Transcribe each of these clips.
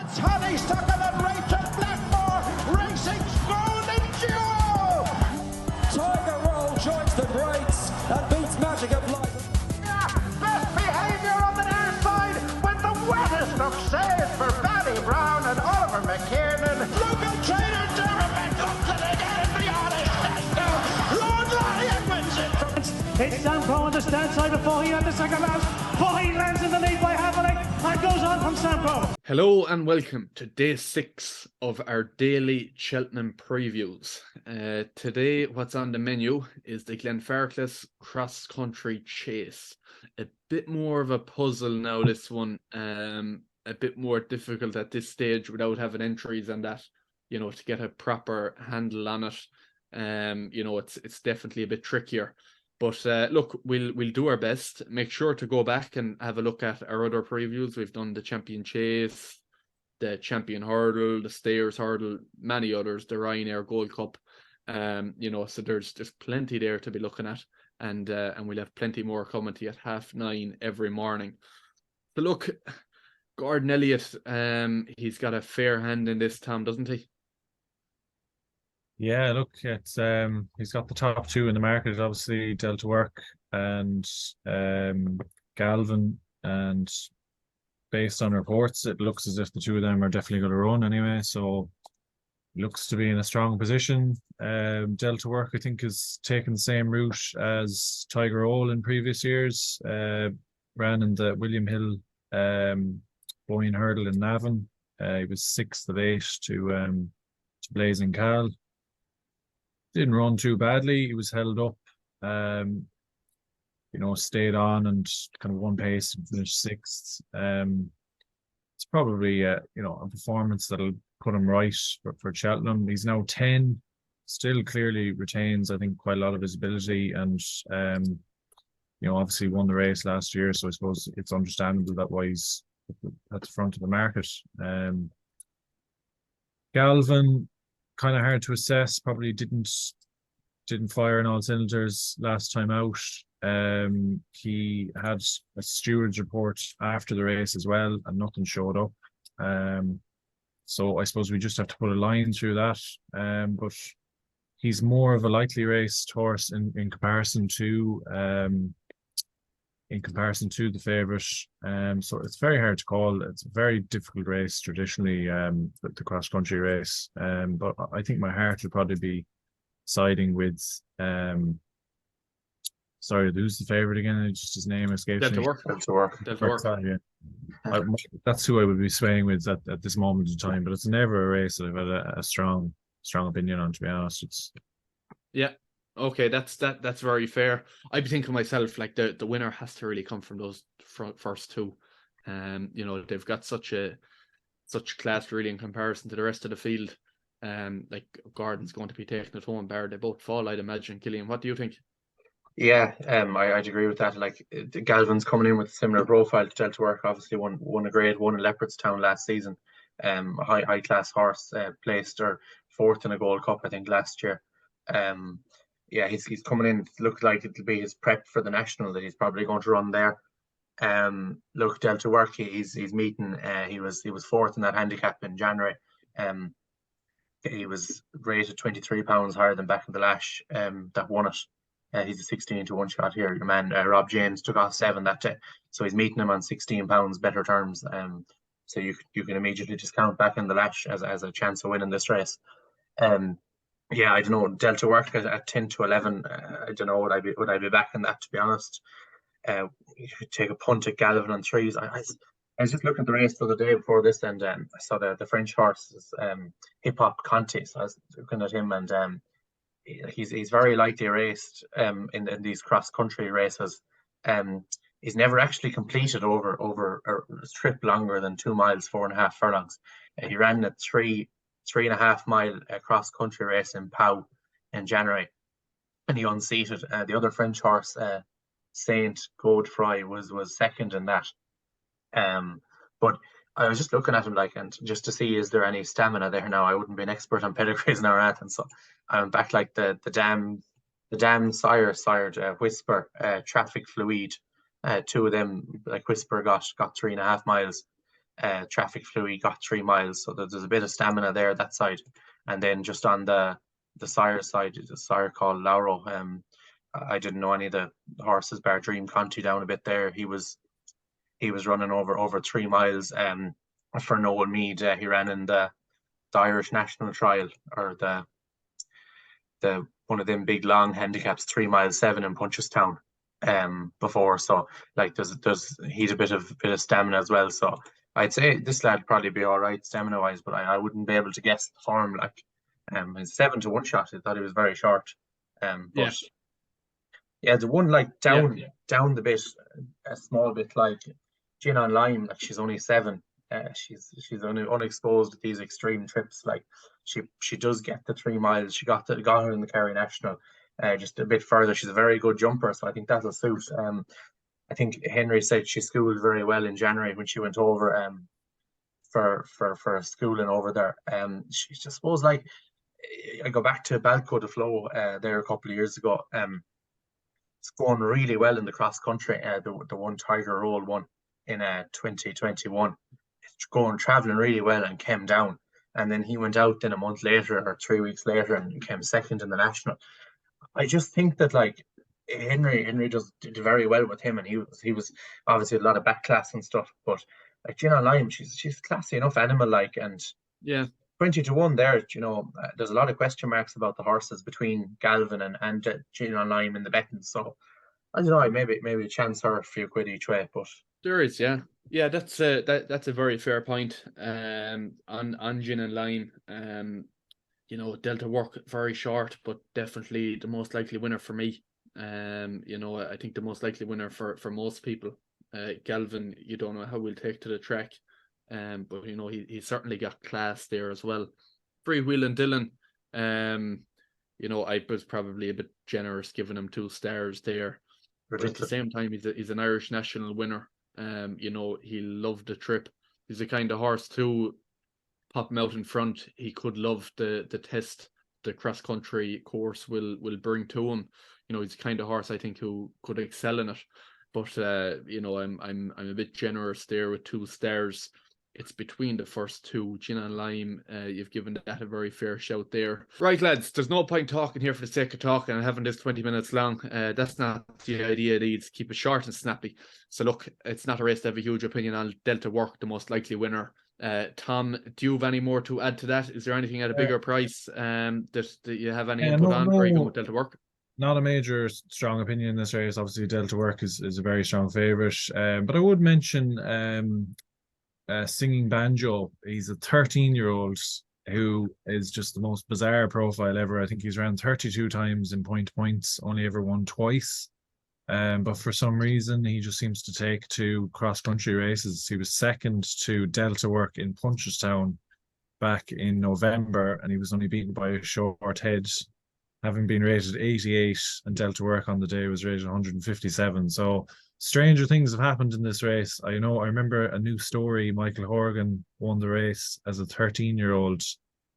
It's Honeysuckle and Rachel Blackmore racing's golden duo. Tiger Roll joins the greats and beats Magic of Life. Best behaviour on the near side with the wettest of saves for Barry Brown and Oliver McKiernan. Local trainer Derek comes in again and beyond his test. Lord Lyon wins it from... It's Samco on the stand side before he had the second round. But he lands in the lead by half a length and goes on from Samco. Hello and welcome to day 6 of our daily Cheltenham previews. Today what's on the menu is the Glenfarclas Cross Country Chase. A bit more of a puzzle now, this one. A bit more difficult at this stage without having entries and that, to get a proper handle on it. It's definitely a bit trickier. But look, we'll do our best. Make sure to go back and have a look at our other previews. We've done the Champion Chase, the Champion Hurdle, the Stayers Hurdle, many others, the Ryanair Gold Cup. So there's plenty there to be looking at, and we'll have plenty more coming to you at 9:30 every morning. So look, Gordon Elliott, he's got a fair hand in this, Tom, doesn't he? Yeah, look, it's he's got the top two in the market, obviously Delta Work and Galvin, and based on reports, it looks as if the two of them are definitely going to run anyway. So looks to be in a strong position. Delta Work, I think, is taking the same route as Tiger Roll in previous years. Ran in the William Hill Boyne Hurdle in Navan. He was 6th of 8 to Blazing Cal. Didn't run too badly. He was held up, stayed on and kind of won pace and finished 6th. It's probably a performance that'll put him right for Cheltenham. He's now 10, still clearly retains, I think, quite a lot of his ability, and obviously won the race last year, so I suppose it's understandable that why he's at the front of the market. Galvin, kind of hard to assess, probably didn't fire in all cylinders last time out. He had a steward's report after the race as well, and nothing showed up. So I suppose we just have to put a line through that. But he's more of a lightly raced horse in comparison to the favourite. So it's very hard to call. It's a very difficult race traditionally, the cross country race. But I think my heart would probably be siding with sorry, who's the favourite again? Just his name escapes me. Delta Work. Yeah. That's who I would be swaying with at this moment in time. But it's never a race that I've had a strong opinion on, to be honest. Yeah. Okay, that's very fair. I'd be thinking myself, like, the winner has to really come from those first two. They've got such class really in comparison to the rest of the field. Like, Gordon's going to be taking it home, bar they both fall, I'd imagine. Killian, what do you think? Yeah, I'd agree with that. Like, Galvin's coming in with a similar profile to Delta Work. Obviously won a grade 1 in Leopardstown last season. A high class horse, placed or 4th in a Gold Cup, I think, last year. Yeah, he's coming in. It looks like it'll be his prep for the national that he's probably going to run there. Look, Delta Work, he's meeting. He was 4th in that handicap in January. He was rated £23 higher than Back of the Lash. That won it. He's a 16 to 1 shot here. Your man Rob James took off 7 that day, so he's meeting him on £16 better terms. So you can immediately discount Back in the Lash as a chance of winning this race. Yeah, I don't know. Delta Work at 10 to 11. I don't know. Would I be backing that, to be honest? You could take a punt at Galvin on 3s. I was just looking at the race the other day before this, and I saw the French horse, Hip Hop Conti. So I was looking at him, and he's very lightly raced in these cross country races. He's never actually completed over a trip longer than 2 miles, 4.5 furlongs. He ran a 3.5 mile cross country race in Pau in January, and he unseated. The other French horse, Saint Godefroy, was 2nd in that. But I was just looking at him, like, and just to see, is there any stamina there now? I wouldn't be an expert on pedigrees nor anything, so I'm back like the dam sired Whisper, Traffic Fluid. 2 of them, like Whisper got 3.5 miles. traffic flew, he got 3 miles. So there's a bit of stamina there that side. And then just on the sire side, the sire called Lauro. I didn't know any of the horses, bar Dream Conti down a bit there. He was running over 3 miles. For Noel Mead, he ran in the Irish national trial, or the one of them big long handicaps, 3 miles 7 in Punchestown before. So like he's a bit of stamina as well. So I'd say this lad probably be all right stamina wise, but I wouldn't be able to guess the form. Like his 7-1 shot, I thought he was very short. But yeah, the one like down the bit, a small bit, like Gin on Lime, like she's only 7. She's only unexposed at these extreme trips. Like she does get the 3 miles. She got her in the Kerry National, just a bit further. She's a very good jumper, so I think that'll suit. I think Henry said she schooled very well in January when she went over for schooling over there. She's just suppose, like, I go back to Balco de Flo there a couple of years ago. It's going really well in the cross country. The one Tiger Roll one in 2021. It's traveling really well and came down, and then he went out then a month later or 3 weeks later and came second in the national. I just think that like Henry just did very well with him, and he was obviously a lot of back class and stuff, but like Gin on Lime, she's classy enough animal, like, and 20-1 there. There's a lot of question marks about the horses between Galvin and Gin on Lime in the betting, so I don't know, maybe a chance her a few quid each way, but there is, that's a very fair point. On Gin and Lime, Delta Work very short, but definitely the most likely winner for me. I think the most likely winner for most people. Galvin, you don't know how we'll take to the track, but he certainly got class there as well. Free Wheel and Dylan, I was probably a bit generous giving him 2 stars there. But at the same time, he's an Irish national winner. He loved the trip. He's the kind of horse too, pop him out in front, he could love the test the cross country course will bring to him. He's the kind of horse I think who could excel in it. But I'm a bit generous there with 2 stars. It's between the first 2, Gin and Lime. You've given that a very fair shout there. Right, lads, there's no point talking here for the sake of talking and having this 20 minutes long. That's not the idea. It needs to keep it short and snappy. So look, it's not a race to have a huge opinion on. Delta Work, the most likely winner. Tom, do you have any more to add to that? Is there anything at a bigger price that you have any input on? Or are you going with Delta Work? Not a major strong opinion in this race. Obviously, Delta Work is a very strong favourite. But I would mention Singing Banjo. He's a 13-year-old who is just the most bizarre profile ever. I think he's ran 32 times in points, only ever won twice. But for some reason, he just seems to take to cross-country races. He was second to Delta Work in Punchestown back in November, and he was only beaten by a short head, having been rated 88, and Delta Work on the day was rated 157. So stranger things have happened in this race. I remember a new story. Michael Horgan won the race as a 13-year-old.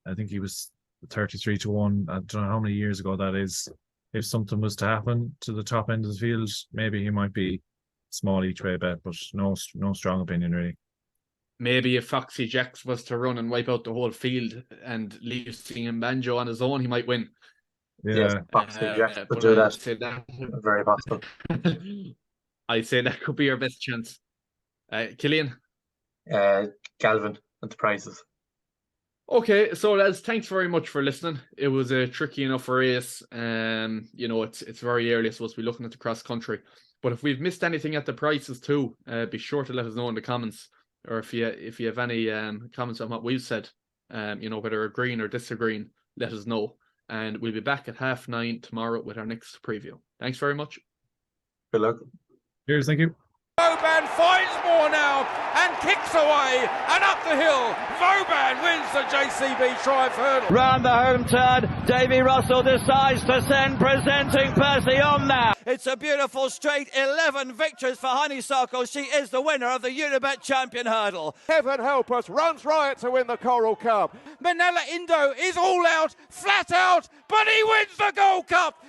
I think he was 33-1. I don't know how many years ago that is. If something was to happen to the top end of the field, maybe he might be small each way bet, but no strong opinion really. Maybe if Foxy Jacks was to run and wipe out the whole field and leave Singing Banjo on his own, he might win. Yeah, yes, Foxy Jacks could do that. Very possible. I'd say that could be your best chance. Killian? Galvin at the prices. Okay, so lads, thanks very much for listening. It was a tricky enough race. It's very early, so we'll be looking at the cross country. But if we've missed anything at the prices too, be sure to let us know in the comments. Or if you have any comments on what we've said, whether agreeing or disagreeing, let us know. And we'll be back at 9:30 tomorrow with our next preview. Thanks very much. Good luck. Cheers, thank you. Vauban finds more now and kicks away and up the hill. Vauban wins the JCB Triumph Hurdle. Round the home turn, Davy Russell decides to send Presenting Percy on now. It's a beautiful straight, 11 victories for Honeysuckle. She is the winner of the Unibet Champion Hurdle. Heaven help us, runs riot to win the Coral Cup. Manila Indo is all out, flat out, but he wins the Gold Cup.